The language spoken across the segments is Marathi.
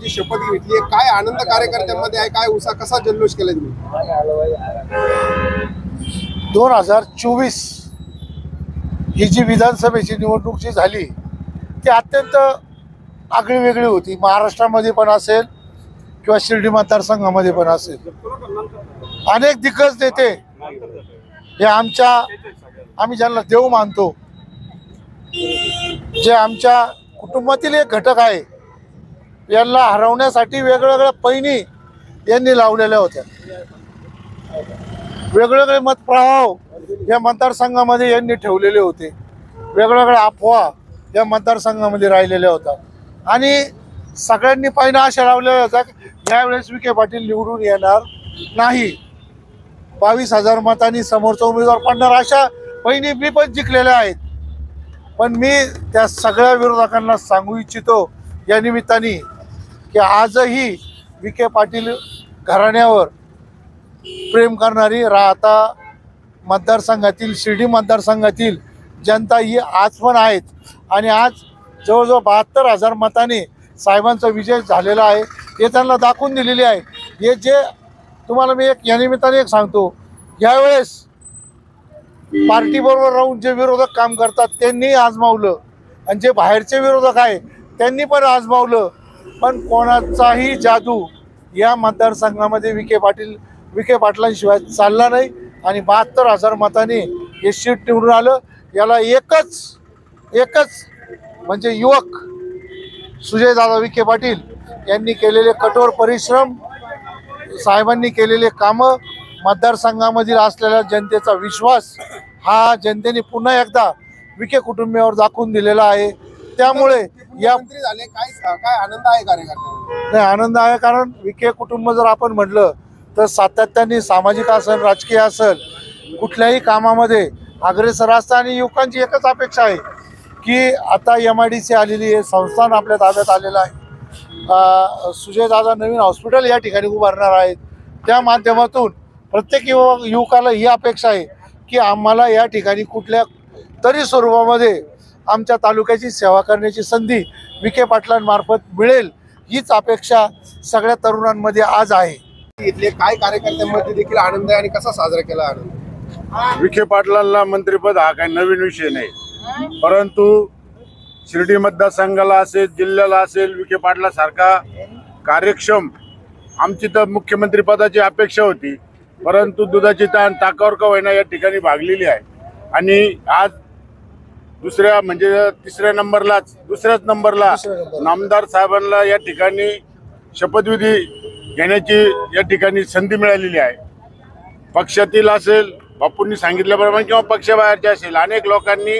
पदाची शपथ घेतली. काय आनंद कार्यकर्त्यांमध्ये आहे, काय उत्साह, कसा जल्लोष केला तुम्ही? 2024 ही जी विधानसभेची निवडणूक जी झाली ती अत्यंत आगळीवेगळी होती. महाराष्ट्रामध्ये पण असेल किंवा शिर्डी मतदारसंघामध्ये पण असेल. अनेक दिग्गज नेते हे आम्ही ज्यांना देव मानतो, जे आमच्या कुटुंबातील एक घटक आहे, यांना हरवण्यासाठी वेगवेगळ्या पैनी यांनी लावलेल्या होत्या. वेगवेगळे मतप्रभाव या मतदारसंघामध्ये यांनी ठेवलेले होते. वेगवेगळ्या अफवा या मतदारसंघामध्ये राहिलेल्या होत्या आणि सगळ्यांनी पैना अशा लावलेल्या होत्या की यावेळेस विखे पाटील निवडून येणार नाही, 22,000 मतांनी समोरचा उमेदवार पडणार, अशा पैनी मी पण जिंकलेल्या आहेत. पण मी त्या सगळ्या विरोधकांना सांगू इच्छितो या निमित्ताने की आजही विखे पाटील घराण्यावर प्रेम करणारी राहता मतदारसंघातील, शिर्डी मतदारसंघातील जनता ही आज पण आहेत आणि आज जवळजवळ 72,000 मतांनी साहेबांचा विजय झालेला आहे. हे त्यांना दाखवून दिलेले आहे. हे जे तुम्हाला मी या निमित्ताने सांगतो, यावेळेस पार्टीबरोबर राहून जे विरोधक काम करतात त्यांनी आजमावलं आणि जे बाहेरचे विरोधक आहे त्यांनी पण आजमावलं, पण कोणाचाही जादू या मतदारसंघामध्ये विखे पाटलांशिवाय चालला नाही आणि 72,000 मतांनी हे सीट निवडून आलं. याला एकच म्हणजे युवक सुजयदादा विखे पाटील यांनी केलेले कठोर परिश्रम, साहेबांनी केलेले कामं, मतदारसंघामधील असलेल्या जनतेचा विश्वास हा जनतेने पुन्हा एकदा विखे कुटुंबियावर दाखवून दिलेला आहे. त्यामुळे या मंत्री झाले, काय आनंद आहे कार्यकर्त्यांना? नाही, आनंद आहे, कारण विखे कुटुंब जर आपण म्हटलं तर सातत्याने सामाजिक असेल, राजकीय असेल, कुठल्याही कामामध्ये अग्रेसर असतं आणि युवकांची एकच अपेक्षा आहे की आता MIDC आलेली आहे, संस्थान आपल्या ताब्यात आलेलं आहे. सुजयदादा नवीन हॉस्पिटल या ठिकाणी उभारणार आहेत. त्या माध्यमातून प्रत्येक युवकाला ही अपेक्षा आहे की आम्हाला या ठिकाणी कुठल्या तरी स्वरूपामध्ये आमच्या तालुक्याची सेवा करण्याची संधी विखे पाटलांमार्फत मिळेल, हीच अपेक्षा सगळ्या तरुणांमध्ये आज आहे. इथले काय कार्यकर्त्यांमध्ये देखील आनंद आहे आणि कसा साजरा केला आनंद? विखे पाटलांना मंत्रिपद हा काही नवीन विषय नाही, परंतु शिर्डी मतदारसंघाला असेल, जिल्ह्याला असेल, विखे पाटलासारखा कार्यक्षम आमची तर मुख्यमंत्री पदाची अपेक्षा होती, परंतु दुधाची ताण ताकावर का होईना या ठिकाणी भागलेली आहे. आणि आज दुसऱ्याच नंबरला नामदार साहेबांना या ठिकाणी शपथविधी घेण्याची या ठिकाणी संधी मिळालेली आहे. पक्षातील असेल, बापूंनी सांगितल्याप्रमाणे, किंवा पक्षाबाहेरचे असेल, अनेक लोकांनी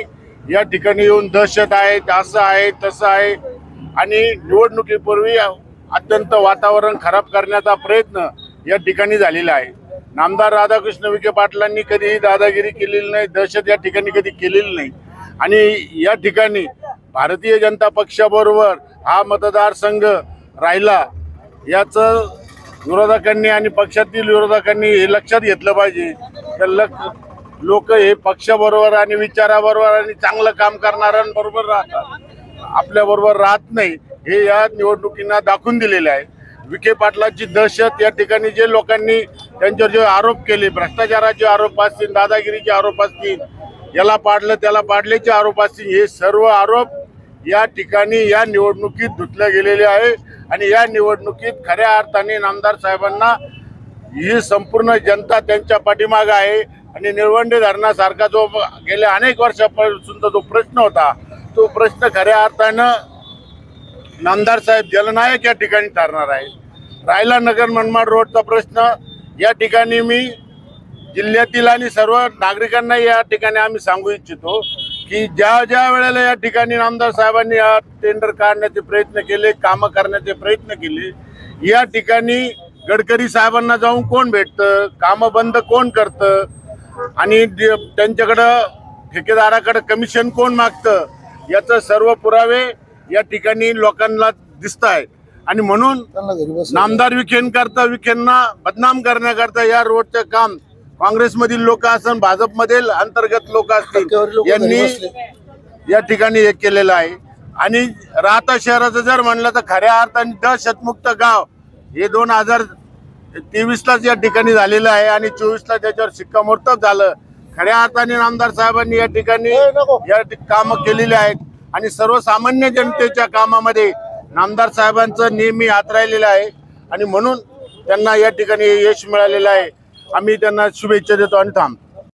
या ठिकाणी येऊन दहशत आहे, असं आहे, तसं आहे आणि निवडणुकीपूर्वी अत्यंत वातावरण खराब करण्याचा प्रयत्न या ठिकाणी झालेला आहे. नामदार राधाकृष्ण विखे पाटलांनी कधीही दादागिरी केलेली नाही, दहशत या ठिकाणी कधी केलेली नाही आणि या ठिकाणी भारतीय जनता पक्षाबरोबर हा मतदारसंघ राहिला याचं विरोधकांनी आणि पक्षातील विरोधकांनी हे लक्षात घेतलं पाहिजे. लोक हे पक्षाबरोबर आणि विचाराबरोबर आणि चांगलं काम करणाऱ्यांबरोबर राहतात, आपल्याबरोबर राहत नाही, हे या निवडणुकींना दाखवून दिलेले आहे. विखे पाटलांची दहशत या ठिकाणी जे लोकांनी त्यांच्यावर जे आरोप केले, भ्रष्टाचाराचे आरोप असतील, दादागिरीचे आरोप असतील, याला पाडलं त्याला पाडल्याचे आरोप असतील, हे सर्व आरोप या ठिकाणी या निवडणुकीत धुतले गेलेले आहे आणि या निवडणुकीत खऱ्या अर्थाने नामदार साहेबांना ही संपूर्ण जनता त्यांच्या पाठीमागे आहे आणि निळवंडे धरणासारखा जो गेल्या अनेक वर्षापासूनचा जो प्रश्न होता, तो प्रश्न खऱ्या अर्थानं नामदार साहेब जलनायक या ठिकाणी ठरणार आहे. रायला नगर मनमाड रोडचा प्रश्न या ठिकाणी मी जिल्ह्यातील आणि सर्व नागरिकांना या ठिकाणी आम्ही सांगू इच्छितो की ज्या वेळेला या ठिकाणी नामदार साहेबांनी टेंडर काढण्याचे प्रयत्न केले, कामं करण्याचे प्रयत्न केले, या ठिकाणी गडकरी साहेबांना जाऊन कोण भेटतं, कामं बंद कोण करतं आणि त्यांच्याकडं ठेकेदाराकडे कमिशन कोण मागतं, याचं सर्व पुरावे या ठिकाणी लोकांना दिसत आहेत. आणि म्हणून नामदार विखेंना बदनाम करण्याकरता या रोडचं काम काँग्रेसमधील लोक असन, भाजपमधील अंतर्गत लोक असतील, यांनी या ठिकाणी हे केलेलं आहे. आणि राहता शहराचं जर म्हणलं तर खऱ्या अर्थाने दहशतमुक्त गाव हे 2023लाच या ठिकाणी झालेलं आहे आणि 24ला त्याच्यावर शिक्कामोर्तब झालं. खऱ्या अर्थाने नामदार साहेबांनी या ठिकाणी कामं केलेली आहेत आणि सर्वसामान्य जनतेच्या कामामध्ये नामदार साहेबांचं नेहमी हात राहिलेलं आहे आणि म्हणून त्यांना या ठिकाणी यश मिळालेलं आहे. आम्ही त्यांना शुभेच्छा देतो आणि थांबतो.